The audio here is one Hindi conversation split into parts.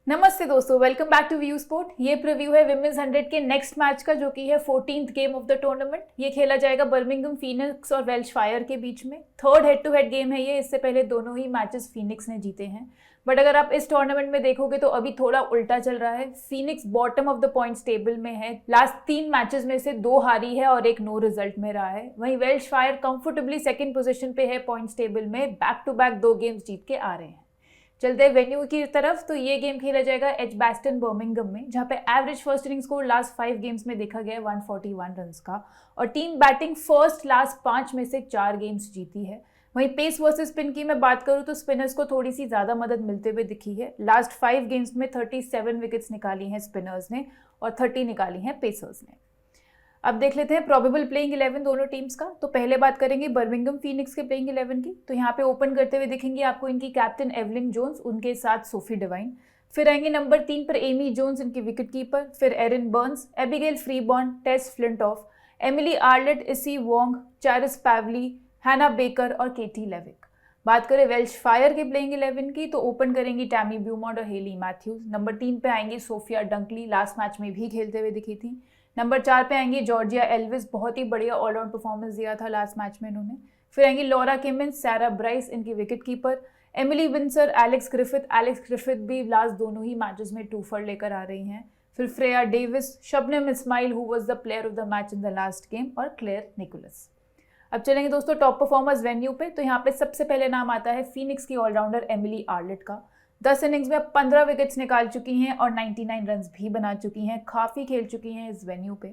नमस्ते दोस्तों, welcome back to view sport. ये प्रीव्यू है विमेंस 100 के नेक्स्ट मैच का, जो कि है 14th game of the tournament. ये खेला जाएगा बर्मिंघम फीनिक्स और वेल्श फायर के बीच में। Third head to head game है ये। इससे पहले दोनों ही मैचेस फीनिक्स ने जीते हैं, बट अगर आप इस टूर्नामेंट में देखोगे तो अभी थोड़ा उल्टा चल रहा है। Phoenix bottom of the points table में है। लास्ट 3 मैचेस में से 2 हारी है और 1 नो रिजल्ट में रहा है। वहीं Welsh fire comfortably second position पे है पॉइंट्स टेबल में। बैक टू बैक 2 गेम्स जीत के आ रहे हैं। चलते हैं वेन्यू की तरफ, तो ये गेम खेला जाएगा एजबास्टन बर्मिंघम में, जहां पे average first inning score last 5 games में देखा गया है 141 रन्स का, और टीम बैटिंग फर्स्ट लास्ट 5 में से 4 गेम्स जीती है। वहीं पेस वर्सेस स्पिन की मैं बात करूं तो स्पिनर्स को थोड़ी सी ज्यादा मदद मिलते हुए दिखी है। लास्ट 5 गेम्स में 37 विकेट्स निकाली हैं स्पिनर्स ने और 30 निकाली हैं पेसर्स ने। अब देख लेते हैं प्रोबेबल प्लेइंग 11 दोनों टीम्स का। तो पहले बात करेंगे बर्मिंघम फीनिक्स के प्लेइंग 11 की। तो यहाँ पे ओपन करते हुए दिखेंगे आपको इनकी कैप्टन एवलिन जोन्स, उनके साथ सोफी डिवाइन। फिर आएंगे नंबर 3 पर एमी जोन्स, इनकी विकेट कीपर। फिर एरिन बर्न्स, एबिगेल फ्रीबॉर्न, टेस फ्लिंटॉफ, एमिली आर्लेट, इसी वोंग, चारिस पैवली, हैना बेकर और केटी लेविक। बात करें वेल्श फायर के प्लेइंग 11 की, तो ओपन करेंगी टैमी ब्यूमॉन्ट और हेली मैथ्यूज। नंबर 3 पे आएंगी सोफिया डंकली, लास्ट मैच में भी खेलते हुए दिखी थी। नंबर 4 पे आएंगी जॉर्जिया एल्विस, बहुत ही बढ़िया ऑलराउंड परफॉर्मेंस दिया था लास्ट मैच में इन्होंने। फिर आएंगी लॉरा किमिंस, सारा ब्राइस, इनकी wicket keeper. Emily Windsor, Alex Griffith भी लास्ट दोनों ही मैचेस में 2 फॉर लेकर आ रही हैं। फिर Freya Davies, Shabnim Ismail who was the player of the match in the last game, और क्लेयर निकोलस। अब चलेंगे दोस्तों टॉप परफॉर्मर्स वेन्यू पे। तो यहाँ पे सबसे पहले नाम आता है फीनिक्स की ऑलराउंडर एमिली आर्लेट का। 10 इनिंग्स में 15 विकेट्स निकाल चुकी हैं और 99 रन्स भी बना चुकी हैं। काफी खेल चुकी हैं इस वेन्यू पे।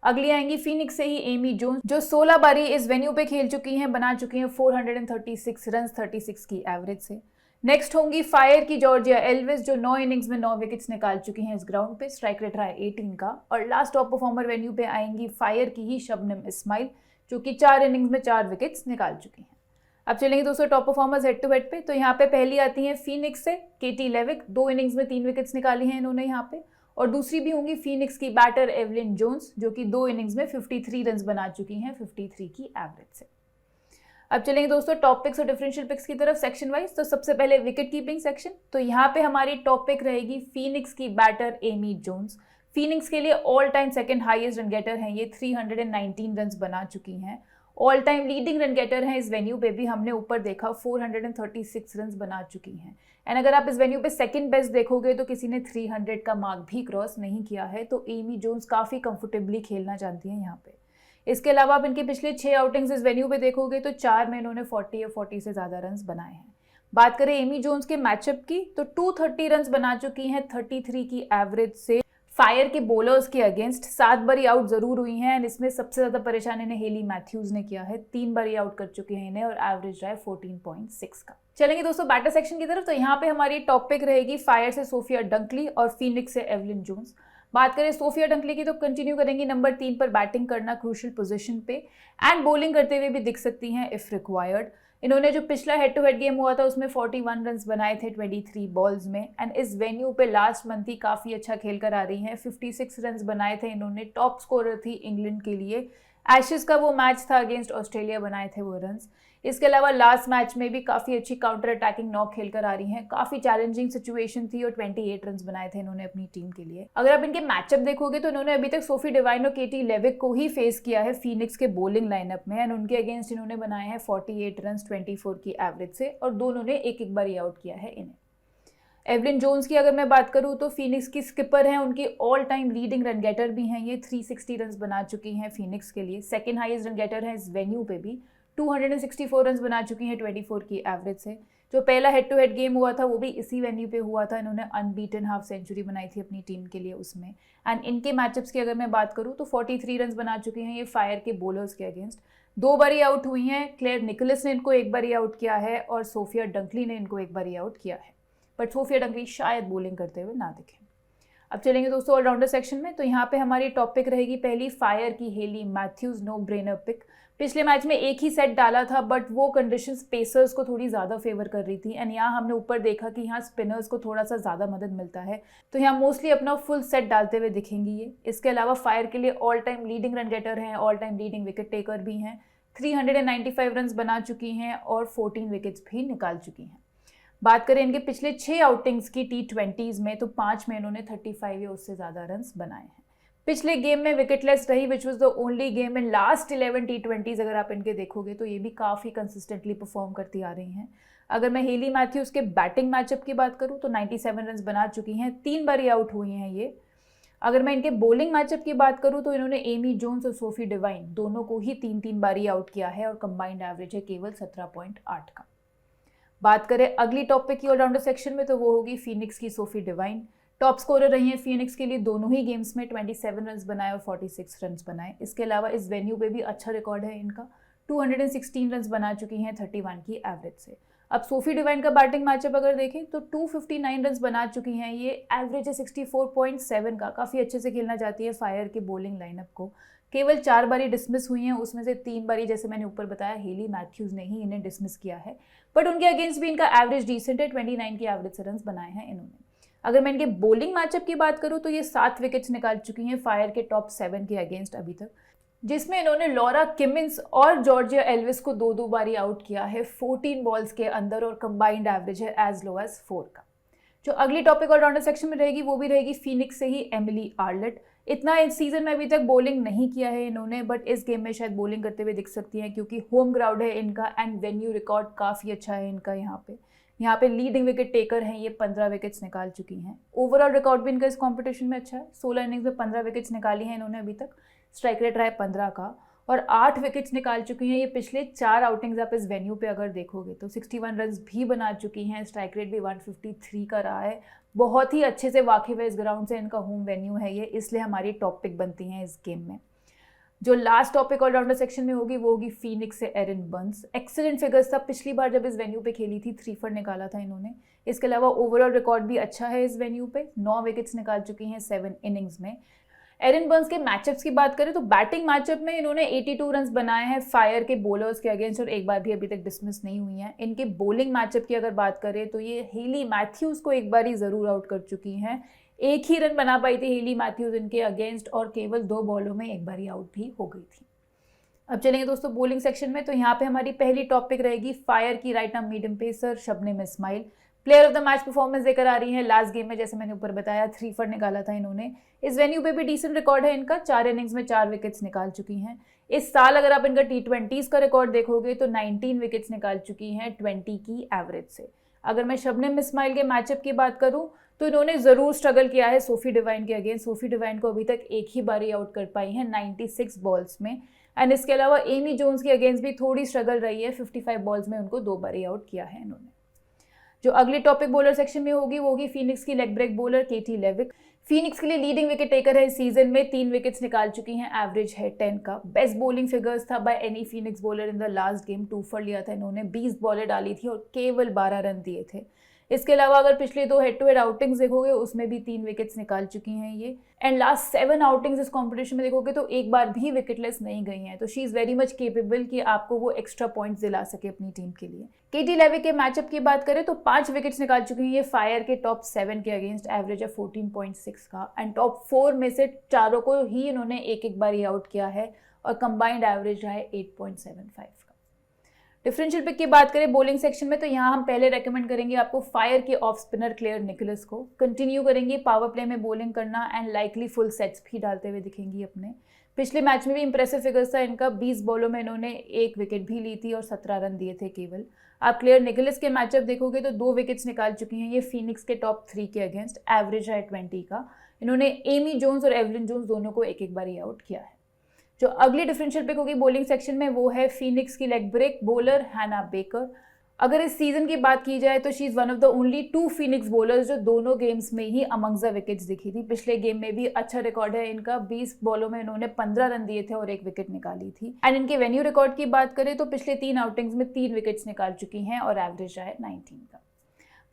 अगली आएंगी फीनिक्स से ही एमी जोन्स, जो 16 बारी इस वेन्यू पे खेल चुकी हैं, बना चुकी हैं 436 रन्स 36 की एवरेज से। नेक्स्ट होंगी फायर की जॉर्जिया एल्विस, जो 9 इनिंग्स में 9 विकेट्स निकाल चुकी हैं इस ग्राउंड पे। स्ट्राइक रेट रहा है 18 का। और लास्ट टॉप परफॉर्मर वेन्यू पे आएंगी फायर की ही शबनम इस्माइल, जो कि 4 इनिंग्स में 4 विकेट्स निकाल चुकी हैं। अब चलेंगे दोस्तों top performers head to head पे। तो यहाँ पे पहली आती हैं फीनिक्स से केटी लेविक, 2 इनिंग्स में 3 विकेट्स निकाली हैं इन्होंने यहाँ पे। और दूसरी भी होंगी फीनिक्स की बैटर एवलिन जोन्स, जो कि 2 इनिंग्स में 53 रन्स बना चुकी हैं 53 की एवरेज से। अब चलेंगे दोस्तों टॉप पिक्स और डिफरेंशियल पिक्स की तरफ सेक्शन वाइज। तो सबसे पहले विकेट कीपिंग सेक्शन। तो यहाँ पे हमारी टॉप पिक रहेगी फीनिक्स की बैटर एमी जोन्स। फीनिक्स के लिए all time second highest run getter हैं ये, 319 रन्स बना चुकी हैं। All time leading run getter हैं इस वेन्यू पे भी, हमने ऊपर देखा 436 रन्स बना चुकी हैं। एंड अगर आप इस वेन्यू पे सेकंड बेस्ट देखोगे तो किसी ने 300 का मार्क भी क्रॉस नहीं किया है। तो एमी जोन्स काफ़ी कंफर्टेबली खेलना जानती हैं यहाँ पे। इसके अलावा आप इनके पिछले 6 आउटिंग्स इस वेन्यू पे देखोगे तो 4 में इन्होंने 40 या 40 से ज़्यादा रन्स बनाए हैं। बात करें एमी जोन्स के मैचअप की, तो 230 रन्स बना चुकी हैं 33 की एवरेज से फायर के बॉलर्स के अगेंस्ट। 7 बारी आउट जरूर हुई हैं, एंड इसमें सबसे ज्यादा परेशान इन्हें हेली मैथ्यूज ने किया है। 3 बारी आउट कर चुके हैं इन्हें और एवरेज रहा है 14.6 का। चलेंगे दोस्तों बैटर सेक्शन की तरफ। तो यहाँ पे हमारी टॉप पिक रहेगी फायर से सोफिया डंकली और फीनिक्स से एवलिन जोन्स। बात करें सोफिया डंकली की, तो कंटिन्यू करेंगी नंबर 3 पर बैटिंग करना क्रूशियल पोजीशन पे, एंड बॉलिंग करते हुए भी दिख सकती हैं इफ रिक्वायर्ड। इन्होंने जो पिछला हेड टू हेड गेम हुआ था उसमें 41 रन्स बनाए थे 23 बॉल्स में, एंड इस वेन्यू पे लास्ट मंथ ही काफ़ी अच्छा खेल कर आ रही हैं। 56 रन्स बनाए थे इन्होंने, टॉप स्कोरर थी इंग्लैंड के लिए। एशेस का वो मैच था अगेंस्ट ऑस्ट्रेलिया, बनाए थे वो रन्स। इसके अलावा लास्ट मैच में भी काफ़ी अच्छी काउंटर अटैकिंग नॉक खेल कर आ रही हैं। काफ़ी चैलेंजिंग सिचुएशन थी और 28 रन्स बनाए थे इन्होंने अपनी टीम के लिए। अगर आप इनके मैचअप देखोगे तो इन्होंने अभी तक सोफी डिवाइन और केटी लेविक को ही फेस किया है फीनिक्स के बॉलिंग लाइनअप में, एंड उनके अगेंस्ट इन्होंने बनाए हैं 48 रन्स 24 की एवरेज से, और दोनों ने एक बार आउट किया है इन्हें। एवलिन जोन्स की अगर मैं बात करूं तो फीनिक्स की स्किपर हैं, उनकी all time leading run getter भी हैं ये। 360 रन्स बना चुकी हैं फीनिक्स के लिए। सेकंड हाईएस्ट रन गेटर हैं इस वेन्यू पे भी, 264 रन्स बना चुकी हैं 24 की एवरेज से। जो पहला हेड टू हेड गेम हुआ था वो भी इसी वेन्यू पे हुआ था, इन्होंने अनबीटन हाफ सेंचुरी बनाई थी अपनी टीम के लिए उसमें। एंड इनके मैचअप्स की अगर मैं बात करूँ तो 43 रन्स बना चुकी हैं ये फायर के बॉलर्स के अगेंस्ट। 2 बारी आउट हुई हैं, क्लेयर निकोलस ने इनको 1 बारी आउट किया है और सोफिया डंकली ने इनको 1 बारी आउट किया है, बट सोफिया डंकली शायद बॉलिंग करते हुए ना दिखे। अब चलेंगे दोस्तों ऑलराउंडर सेक्शन में। तो यहाँ पे हमारी टॉप पिक रहेगी पहली फायर की Hayley Matthews, no brainer pick. पिछले मैच में एक ही सेट डाला था, बट वो कंडीशंस पेसर्स को थोड़ी ज़्यादा फेवर कर रही थी, एंड यहाँ हमने ऊपर देखा कि यहाँ स्पिनर्स को थोड़ा सा ज़्यादा मदद मिलता है, तो यहाँ मोस्टली अपना फुल सेट डालते हुए दिखेंगी ये। इसके अलावा फायर के लिए all time leading run getter हैं, all time leading wicket taker भी हैं। 395 रन्स बना चुकी हैं और 14 विकेट्स भी निकाल चुकी हैं। बात करें इनके पिछले 6 आउटिंग्स की T20s में, तो 5 में इन्होंने 35 या उससे ज़्यादा रन्स बनाए हैं। पिछले गेम में विकेटलेस रही, which was the only game in last 11 T20s। अगर आप इनके देखोगे तो ये भी काफ़ी कंसिस्टेंटली परफॉर्म करती आ रही हैं। अगर मैं हेली मैथ्यूज़ के बैटिंग मैचअप की बात करूँ तो 97 रन बना चुकी हैं, 3 बार आउट हुई हैं ये। अगर मैं इनके बॉलिंग मैचअप की बात करूँ तो इन्होंने एमी जोन्स और सोफी डिवाइन दोनों को ही 3-3 बार आउट किया है, और कंबाइंड एवरेज है केवल 17.8 का। बात करें अगली टॉपिक की ऑलराउंडर सेक्शन में, तो वो होगी फीनिक्स की सोफी डिवाइन। टॉप स्कोरर रही हैं फीनिक्स के लिए दोनों ही गेम्स में, 27 रन बनाए और 46 रन बनाए। इसके अलावा इस वेन्यू पे भी अच्छा रिकॉर्ड है इनका, 216 रन बना चुकी हैं 31 की एवरेज से। अब सोफी डिवाइन का बैटिंग मैचअप अगर देखें तो 259 रन बना चुकी हैं ये, एवरेज है 64.7 का। काफ़ी अच्छे से खेलना चाहती है फायर के बॉलिंग लाइनअप को। केवल 4 बारी डिसमिस हुई हैं, उसमें से 3 बारी जैसे मैंने ऊपर बताया हेली मैथ्यूज़ ने ही इन्हें डिसमिस किया है, बट उनके अगेंस्ट भी इनका एवरेज डिसेंट है, 29 की एवरेज से रन बनाए हैं इन्होंने। अगर मैं इनके बॉलिंग मैचअप की बात करूं तो ये 7 विकेट्स निकाल चुकी हैं फायर के टॉप 7 के अगेंस्ट अभी तक, जिसमें इन्होंने लॉरा किमिंस और जॉर्जिया एल्विस को 2-2 बारी आउट किया है 14 बॉल्स के अंदर, और कंबाइंड एवरेज है एज लो एज 4 का। जो अगली टॉपिक ऑलराउंडर सेक्शन में रहेगी वो भी रहेगी फीनिक्स से ही एमिली आर्लेट। इतना इस सीजन में अभी तक बॉलिंग नहीं किया है इन्होंने, बट इस गेम में शायद बॉलिंग करते हुए दिख सकती हैं, क्योंकि होम ग्राउंड है इनका एंड वेन्यू रिकॉर्ड काफ़ी अच्छा है इनका। यहाँ पे लीडिंग विकेट टेकर हैं ये, 15 विकेट्स निकाल चुकी हैं। ओवरऑल रिकॉर्ड भी इनका इस कंपटीशन में अच्छा है, 16 इनिंग्स में 15 विकेट्स निकाली हैं इन्होंने अभी तक, स्ट्राइक रेट रहा है 15 का, और 8 विकेट्स निकाल चुकी हैं ये पिछले 4 आउटिंग्स। आप इस वेन्यू पे अगर देखोगे तो 61 रन भी बना चुकी हैं, स्ट्राइक रेट भी 153 का रहा है। बहुत ही अच्छे से वाकिफ है इस ग्राउंड से, इनका होम वेन्यू है ये, इसलिए हमारी टॉप पिक बनती हैं इस गेम में। जो लास्ट टॉपिक ऑलराउंडर सेक्शन में होगी वो होगी फीनिक्स से एरन बर्न्स। एक्सीलेंट फिगर्स था पिछली बार जब इस वेन्यू पे खेली थी, 3 for निकाला था इन्होंने। इसके अलावा ओवरऑल रिकॉर्ड भी अच्छा है इस वेन्यू पे, 9 विकेट्स निकाल चुकी हैं 7 इनिंग्स में। एरन बर्न्स के मैचअप्स की बात करें तो बैटिंग मैचअप में इन्होंने 82 रन बनाए हैं फायर के बॉलर्स के अगेंस्ट, और एक बार भी अभी तक डिसमिस नहीं हुई हैं। इनके बॉलिंग मैचअप की अगर बात करें तो ये हेली मैथ्यूज़ को एक बार ही ज़रूर आउट कर चुकी हैं। 1 ही रन बना पाई थी हेली मैथ्यूज़ इनके अगेंस्ट, और केवल 2 बॉलों में एक बार ही आउट भी हो गई थी। अब चलेंगे दोस्तों बॉलिंग सेक्शन में, तो यहाँ पे हमारी पहली टॉपिक रहेगी फायर की right arm medium pacer Shabnim Ismail. Player of the match performance देकर आ रही हैं। लास्ट गेम में जैसे मैंने ऊपर बताया 3 for निकाला था इन्होंने। इस वेन्यू पे भी डिसेंट रिकॉर्ड है इनका, 4 इनिंग्स में 4 विकेट्स निकाल चुकी हैं। इस साल अगर आप इनका T20s का रिकॉर्ड देखोगे तो 19 विकेट्स निकाल चुकी हैं 20 की एवरेज से। अगर मैं शबनम इस्माइल के मैचअप की बात करूं तो इन्होंने ज़रूर स्ट्रगल किया है सोफी डिवाइन के अगेंस्ट। सोफी डिवाइन को अभी तक एक ही बारी आउट कर पाई हैं 96 बॉल्स में, एंड इसके अलावा एमी जोन्स के अगेंस्ट भी थोड़ी स्ट्रगल रही है, 55 बॉल्स में उनको 2 बारी आउट किया है इन्होंने। जो अगली टॉपिक बॉलर सेक्शन में होगी वो होगी फीनिक्स की लेग ब्रेक बॉलर केटी लेविक। फीनिक्स के लिए लीडिंग विकेट टेकर है इस सीजन में, 3 विकेट्स निकाल चुकी हैं, एवरेज है 10 का। बेस्ट बॉलिंग फिगर्स था by any Phoenix bowler in the last game, 2 for लिया था इन्होंने, 20 बॉलें डाली थी और केवल 12 रन दिए थे। इसके अलावा अगर पिछले 2 हेड टू हेड आउटिंग्स देखोगे उसमें भी 3 विकेट्स निकाल चुकी हैं ये, एंड लास्ट 7 आउटिंग्स इस कंपटीशन में देखोगे तो एक बार भी विकेटलेस नहीं गई हैं। तो she is very much capable कि आपको वो एक्स्ट्रा पॉइंट्स दिला सके अपनी टीम के लिए। केटी लेविक के मैचअप की बात करें तो 5 विकेट्स निकाल चुकी हैं ये फायर के टॉप 7 के अगेंस्ट, एवरेज है 14.6 का, एंड टॉप 4 में से चारों को ही इन्होंने एक बार ही आउट किया है, और कंबाइंड एवरेज रहा है 8.75 का। डिफरेंशियल पिक की बात करें बॉलिंग सेक्शन में तो यहाँ हम पहले रेकमेंड करेंगे आपको फायर के ऑफ स्पिनर क्लेयर निकोलस को। कंटिन्यू करेंगे पावर प्ले में बॉलिंग करना, एंड लाइकली फुल सेट्स भी डालते हुए दिखेंगी अपने। पिछले मैच में भी इंप्रेसिव फिगर्स था इनका, 20 बॉलों में इन्होंने 1 विकेट भी ली थी और 17 रन दिए थे केवल। आप क्लेयर निकोलस के मैचअप देखोगे तो 2 विकेट्स निकाल चुकी हैं ये फीनिक्स के टॉप 3 के अगेंस्ट, एवरेज है 20 का। इन्होंने एमी जोन्स और एवलिन जोन्स दोनों को एक बार ही आउट किया है। जो अगली डिफरेंशियल पिक होगी बॉलिंग सेक्शन में वो है फीनिक्स की लेग ब्रेक बॉलर हैना बेकर। अगर इस सीजन की बात की जाए तो she is one of the only 2 Phoenix bowlers जो दोनों गेम्स में ही अमंग्स द विकेट्स दिखी थी। पिछले गेम में भी अच्छा रिकॉर्ड है इनका, 20 बॉलों में इन्होंने 15 रन दिए थे और 1 विकेट निकाली थी। एंड इनके वेन्यू रिकॉर्ड की बात करें तो पिछले 3 आउटिंग्स में 3 विकेट्स निकाल चुकी हैं और एवरेज है 19 का।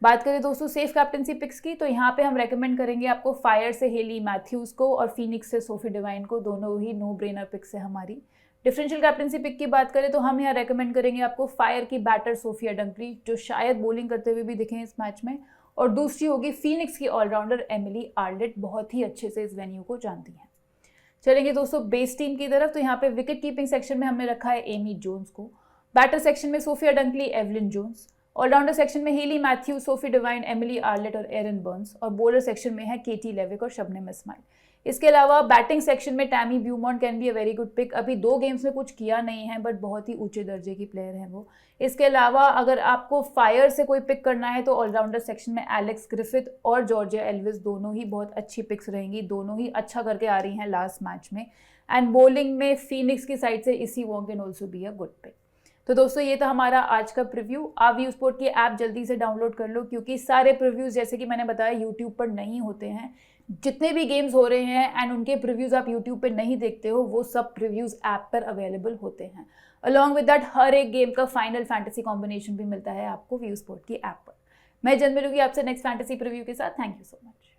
बात करें दोस्तों सेफ कैप्टनसी पिक्स की तो यहाँ पे हम रेकमेंड करेंगे आपको फायर से हेली मैथ्यूज़ को और फीनिक्स से सोफी डिवाइन को, दोनों ही नो ब्रेनर पिक्स है हमारी। डिफरेंशियल कैप्टनसी पिक की बात करें तो हम यहाँ रेकमेंड करेंगे आपको फायर की बैटर सोफिया डंकली, जो शायद बॉलिंग करते हुए भी दिखे इस मैच में, और दूसरी होगी फीनिक्स की ऑलराउंडर एमिली आर्लेट, बहुत ही अच्छे से इस वेन्यू को जानती हैं। चलेंगे दोस्तों बेस टीम की तरफ, तो यहाँ पे विकेट कीपिंग सेक्शन में हमने रखा है एमी जोन्स को, बैटर सेक्शन में Sophia Dunkley, Evelyn Jones, allrounder section में Hayley Matthews, Sophie Devine, Emily Arlott और एरन बर्न्स, और बॉलर सेक्शन में है केटी लेविक और शबनम इस्माइल। इसके अलावा बैटिंग सेक्शन में Tammy Beaumont can be a very good pick. अभी 2 गेम्स में कुछ किया नहीं है बट बहुत ही ऊंचे दर्जे की प्लेयर है वो। इसके अलावा अगर आपको फायर से कोई पिक करना है तो ऑलराउंडर सेक्शन में एलेक्स ग्रिफिथ और जॉर्जिया एल्विस दोनों ही बहुत अच्छी पिक्स रहेंगी, दोनों ही अच्छा करके आ रही हैं लास्ट मैच में। एंड बॉलिंग में फीनिक्स की साइड से Issy Wong can also be a good pick. तो दोस्तों ये था हमारा आज का प्रीव्यू। आप व्यू स्पोर्ट की ऐप जल्दी से डाउनलोड कर लो, क्योंकि सारे प्रीव्यूज़ जैसे कि मैंने बताया यूट्यूब पर नहीं होते हैं। जितने भी गेम्स हो रहे हैं एंड उनके प्रीव्यूज़ आप यूट्यूब पे नहीं देखते हो, वो सब प्रीव्यूज़ ऐप पर अवेलेबल होते हैं। अलॉन्ग विद दैट हर एक गेम का फाइनल फैंटेसी कॉम्बिनेशन भी मिलता है आपको व्यू स्पोर्ट की ऐप पर। मैं जल्द मिलूंगी आपसे नेक्स्ट फैंटेसी प्रीव्यू के साथ। Thank you so much.